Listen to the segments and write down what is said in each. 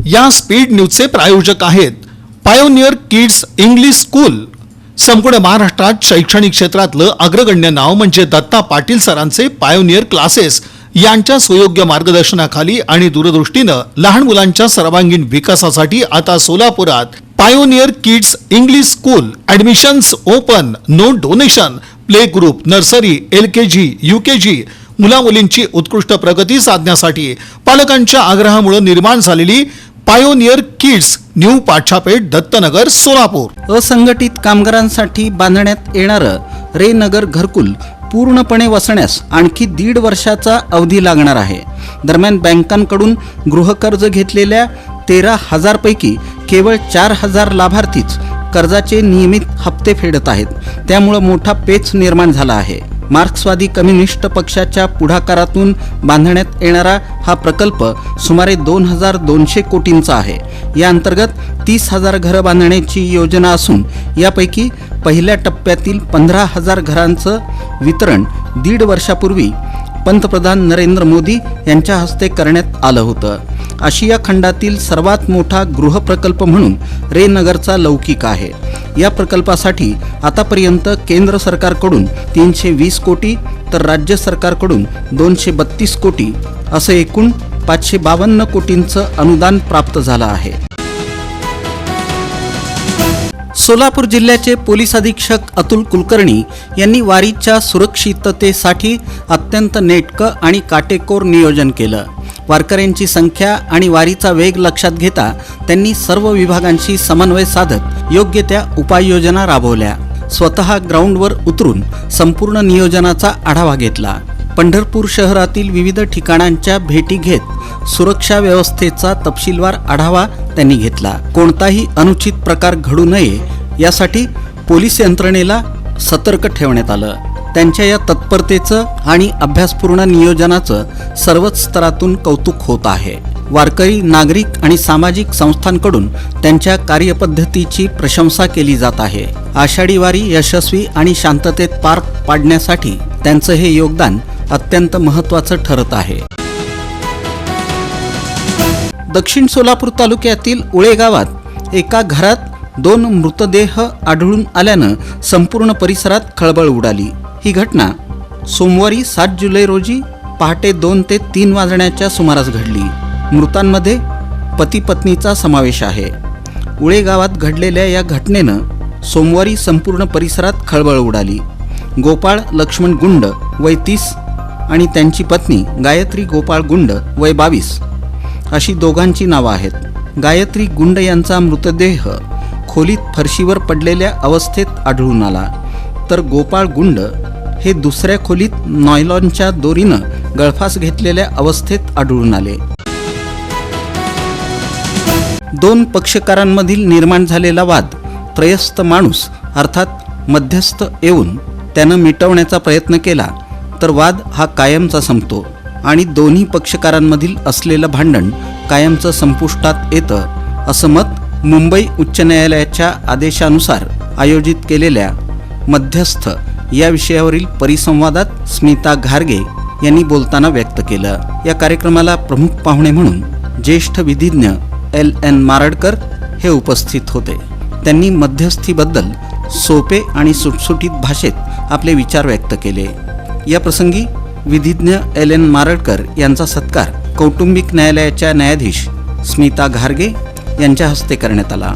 या स्पीड न्यूजचे प्रायोजक आहेत पायोनियर किड्स इंग्लिश स्कूल। संपूर्ण महाराष्ट्रात शैक्षणिक क्षेत्रातलं अग्रगण्य नाव म्हणजे दत्ता पाटील सरांचे पायोनियर क्लासेस यांच्या सुयोग्य मार्गदर्शनाखाली आणि दूरदृष्टीनं लहान मुलांच्या सर्वांगीण विकासासाठी आता सोलापुरात pioneer kids English school. Admissions open, no donation, play group, nursery, LKG, UKG मुलामुलींची उत्कृष्ट प्रगती साधण्यासाठी पालकांच्या आग्रहामुळे निर्माण झालेली pioneer kids new Pathshapeth, Dattanagar, Solapur. असंघटित कामगारांसाठी बांधण्यात येणारं रे नगर घरकुल पूर्णपणे वसण्यास आणखी 1.5 वर्षाचा अवधी लागणार आहे। दरम्यान बँकांकडून गृहकर्ज घेतलेल्या 13,000 पैकी केवळ 4,000 लाभार्थीच कर्जाचे नियमित हप्ते फेडत आहेत। त्यामुळे मोठा पेच निर्माण झाला आहे। मार्क्सवादी कम्युनिस्ट पक्षाच्या पुढाकारातून बांधण्यात येणारा हा प्रकल्प सुमारे 2,200 कोटींचा आहे। या अंतर्गत 30,000 घरं बांधण्याची योजना असून यापैकी पहिल्या टप्प्यातील 15,000 घरांचं वितरण 1.5 वर्षापूर्वी पंतप्रधान नरेंद्र मोदी यांच्या हस्ते करण्यात आलं होतं। आशिया खंडातील सर्वात मोठा गृहप्रकल्प म्हणून रे नगरचा लौकिक आहे। या प्रकल्पासाठी आतापर्यंत केंद्र सरकारकडून 320 कोटी तर राज्य सरकारकडून 232 कोटी असं एकूण 552 कोटींचं अनुदान प्राप्त झालं आहे। सोलापूर जिल्ह्याचे पोलीस अधीक्षक अतुल कुलकर्णी यांनी वारीच्या सुरक्षिततेसाठी अत्यंत नेटकं आणि काटेकोर नियोजन केलं। वारकऱ्यांची संख्या आणि वारीचा वेग लक्षात घेता त्यांनी सर्व विभागांशी समन्वय साधत योग्य त्या उपाययोजना राबवल्या। स्वतः ग्राउंडवर उतरून संपूर्ण नियोजनाचा आढावा घेतला। पंढरपूर शहरातील विविध ठिकाणांच्या भेटी घेत सुरक्षा व्यवस्थेचा तपशीलवार आढावा त्यांनी घेतला। कोणताही अनुचित प्रकार घडू नये यासाठी पोलीस यंत्रणेला सतर्क ठेवण्यात आलं। त्यांच्या या तत्परतेचं आणि अभ्यासपूर्ण नियोजनाचं सर्वच स्तरातून कौतुक होत आहे। वारकरी, नागरिक आणि सामाजिक संस्थांकडून त्यांच्या कार्यपद्धतीची प्रशंसा केली जात आहे। आषाढी वारी यशस्वी आणि शांततेत पार पाडण्यासाठी त्यांचं हे योगदान अत्यंत महत्त्वाचं ठरत आहे। दक्षिण सोलापूर तालुक्यातील उळे गावात एका घरात 2 मृतदेह आढळून आल्यानं संपूर्ण परिसरात खळबळ उडाली। ही घटना सोमवारी 7 जुलै रोजी पहाटे 2 ते 3 वाजण्याच्या सुमारास घडली। मृतांमध्ये पती पत्नीचा समावेश आहे। उळे गावात घडलेल्या या घटनेनं सोमवारी संपूर्ण परिसरात खळबळ उडाली। गोपाळ लक्ष्मण गुंड वय 30 आणि त्यांची पत्नी गायत्री गोपाळ गुंड वय 22 अशी दोघांची नावं आहेत। गायत्री गुंड यांचा मृतदेह खोलीत फरशीवर पडलेल्या अवस्थेत आढळून आला, तर गोपाळ गुंड हे दुसऱ्या खोलीत नॉयलॉनच्या दोरीनं गळफास घेतलेल्या अवस्थेत आढळून आले। 2 पक्षकारांमधील निर्माण झालेला वाद त्रयस्थ माणूस अर्थात मध्यस्थ येऊन त्यानं मिटवण्याचा प्रयत्न केला तर वाद हा कायमचा संपतो आणि दोन्ही पक्षकारांमधील असलेलं भांडण कायमचं संपुष्टात येतं, असं मत मुंबई उच्च न्यायालयाच्या आदेशानुसार आयोजित केलेल्या मध्यस्थ या विषयावरील परिसंवादात स्मिता घारगे यांनी बोलताना व्यक्त केलं। या कार्यक्रमाला प्रमुख पाहुणे म्हणून ज्येष्ठ विधिज्ञ LN मारडकर हे उपस्थित होते। त्यांनी मध्यस्थीबद्दल सोपे आणि सुटसुटीत भाषेत आपले विचार व्यक्त केले। या प्रसंगी विधिज्ञ LN मारडकर यांचा सत्कार कौटुंबिक न्यायालयाच्या न्यायाधीश स्मिता घारगे यांच्या हस्ते करण्यात आला।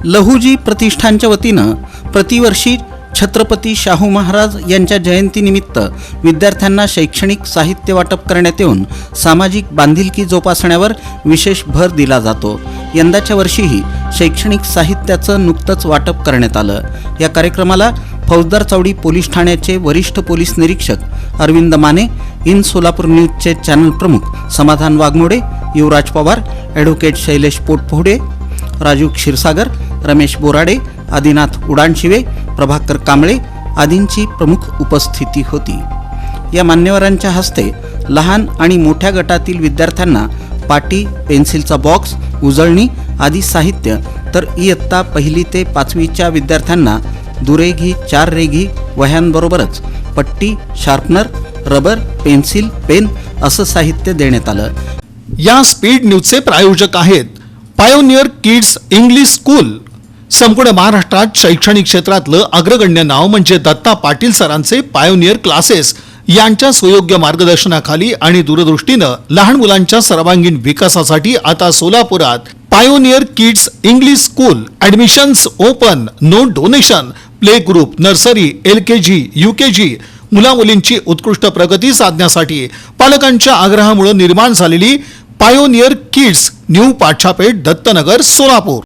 लहुजी प्रतिष्ठानच्या वतीनं प्रतिवर्षी छत्रपती शाहू महाराज यांच्या जयंतीनिमित्त विद्यार्थ्यांना शैक्षणिक साहित्य वाटप करण्यात येऊन सामाजिक बांधिलकी जोपासण्यावर विशेष भर दिला जातो। यंदाच्या वर्षीही शैक्षणिक साहित्याचं नुकतंच वाटप करण्यात आलं। या कार्यक्रमाला फौजदार चावडी पोलीस ठाण्याचे वरिष्ठ पोलीस निरीक्षक अरविंद माने, इन सोलापूर न्यूजचे चॅनल प्रमुख समाधान वाघमोडे, युवराज पवार, ॲडव्होकेट शैलेश पोटपोडे, राजू क्षीरसागर, रमेश बोराडे, आदिनाथ उडानशिवे, प्रभाकर कांबळे आदींची प्रमुख उपस्थिती होती। या मान्यवरांच्या हस्ते लहान आणि मोठ्या गटातील विद्यार्थ्यांना पाटी, पेन्सिलचा बॉक्स, उजळणी आदी साहित्य तर इयत्ता 1ली ते 5वीच्या विद्यार्थ्यांना दुरेघी, 4 रेघी वह्यांबरोबरच पट्टी, शार्पनर, रबर, पेन्सिल, पेन असं साहित्य देण्यात आलं। या स्पीड न्यूजचे प्रायोजक आहेत पायोनियर किड्स इंग्लिश स्कूल. संपूर्ण महाराष्ट्रात शैक्षणिक क्षेत्रातलं अग्रगण्य नाव म्हणजे दत्ता पाटील सरांचे पायोनियर क्लासेस यांच्या सुयोग्य मार्गदर्शनाखाली आणि दूरदृष्टीनं लहान मुलांच्या सर्वांगीण विकासासाठी आता सोलापुरात pioneer kids English school. Admissions open, no donation. Play group, nursery, LKG, UKG मुलामुलींची उत्कृष्ट प्रगती साधण्यासाठी पालकांच्या आग्रहामुळे निर्माण झालेली pioneer kids new Pathshapeth, Dattanagar, Solapur.